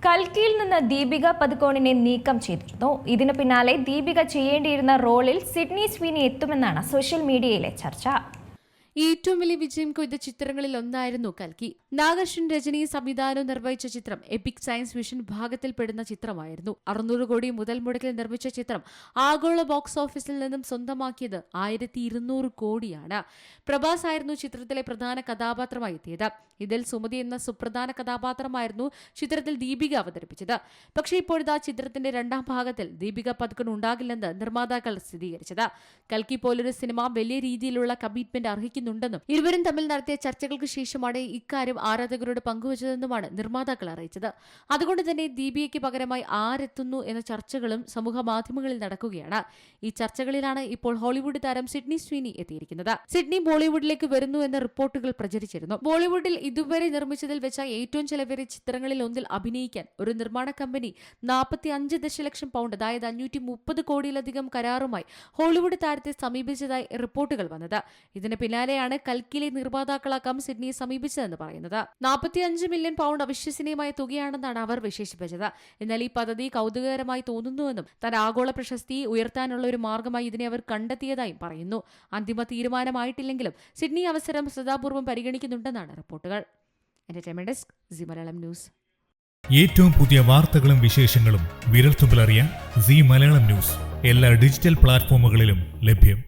കൽക്കിയിൽ നിന്ന് ദീപിക പദുക്കോണിനെ നീക്കം ചെയ്തിരുന്നു. ഇതിനു പിന്നാലെ ദീപിക ചെയ്യേണ്ടിയിരുന്ന റോളിൽ സിഡ്നി സ്വീനി എത്തുമെന്നാണ് സോഷ്യൽ മീഡിയയിലെ ചർച്ച. ഏറ്റവും വലിയ വിജയം കൊയ്ത ചിത്രങ്ങളിൽ ഒന്നായിരുന്നു കൽക്കി. നാഗർഷുൻ രജനി സംവിധാനം നിർവഹിച്ച ചിത്രം എപ്പിക് സയൻസ് ഫിക്ഷൻ വിഭാഗത്തിൽപ്പെടുന്ന ചിത്രമായിരുന്നു. 600 കോടി മുതൽ മുടക്കിൽ നിർമ്മിച്ച ചിത്രം ആഗോള ബോക്സ് ഓഫീസിൽ നിന്നും സ്വന്തമാക്കിയത് 1200 കോടിയാണ്. പ്രഭാസ് ആയിരുന്നു ചിത്രത്തിലെ പ്രധാന കഥാപാത്രമായി എത്തിയത്. ഇതിൽ സുമതി എന്ന സുപ്രധാന കഥാപാത്രമായിരുന്നു ചിത്രത്തിൽ ദീപിക അവതരിപ്പിച്ചത്. പക്ഷേ ഇപ്പോഴത്തെ ചിത്രത്തിന്റെ രണ്ടാം ഭാഗത്തിൽ ദീപിക പദുക്കോൺ ഉണ്ടാകില്ലെന്ന് നിർമ്മാതാക്കൾ സ്ഥിരീകരിച്ചത്. കൽക്കി പോലൊരു സിനിമ വലിയ രീതിയിലുള്ള കമ്മിറ്റ്മെന്റ് അർഹിക്കുന്നുണ്ടെന്നും ഇരുവരും തമ്മിൽ നടത്തിയ ചർച്ചകൾക്ക് ശേഷമാണ് ഇക്കാര്യം ആരാധകരോട് പങ്കുവച്ചതെന്നുമാണ് നിർമ്മാതാക്കൾ അറിയിച്ചത്. അതുകൊണ്ട് തന്നെ ദീപികയ്ക്ക് പകരമായി ആരെത്തുന്നു എന്ന ചർച്ചകളും സമൂഹ മാധ്യമങ്ങളിൽ നടക്കുകയാണ്. ഈ ചർച്ചകളിലാണ് ഇപ്പോൾ ഹോളിവുഡ് താരം സിഡ്നി സ്വീനി എത്തിയിരിക്കുന്നത്. സിഡ്നി ബോളിവുഡിലേക്ക് വരുന്നു എന്ന റിപ്പോർട്ടുകൾ പ്രചരിച്ചിരുന്നു. ബോളിവുഡിൽ ഇതുവരെ നിർമ്മിച്ചതിൽ വെച്ച ഏറ്റവും ചെലവേറിയ ചിത്രങ്ങളിൽ ഒന്നിൽ അഭിനയിക്കാൻ ഒരു നിർമ്മാണ കമ്പനി 45 ദശലക്ഷം പൗണ്ട്, അതായത് 530 കോടിയിലധികം കരാറുമായി ഹോളിവുഡ് താരത്തെ സമീപിച്ചതായി റിപ്പോർട്ടുകൾ വന്നത്. ഇതിന് പിന്നാലെയാണ് കൽക്കിയിലെ നിർമ്മാതാക്കളാക്കാം സിഡ്നിയെ സമീപിച്ചതെന്ന് പറയുന്നത്. 45 മില്യൺ പൗണ്ട് അവിശ്വസനീയമായ തുകയാണെന്നാണ് അവർ വിശേഷിപ്പിച്ചത്. എന്നാൽ ഈ പദ്ധതി കൗതുകകരമായി തോന്നുന്നുവെന്നും താൻ ആഗോള പ്രശസ്തി ഉയർത്താനുള്ള ഒരു മാർഗമായി ഇതിനെ അവർ കണ്ടെത്തിയതായും പറയുന്നു. അന്തിമ തീരുമാനമായിട്ടില്ലെങ്കിലും സിഡ്നി അവസരം ശ്രദ്ധാപൂർവ്വം പരിഗണിക്കുന്നുണ്ടെന്നാണ് റിപ്പോർട്ടുകൾ. Entertainment desk, C Malayalam news. ഏറ്റവും പുതിയ വാർത്തകളും വിശേഷങ്ങളും വിരൽത്തുമ്പിലറിയാൻ സി മലയാളം ന്യൂസ് എല്ലാ ഡിജിറ്റൽ പ്ലാറ്റ്ഫോമുകളിലും ലഭ്യം.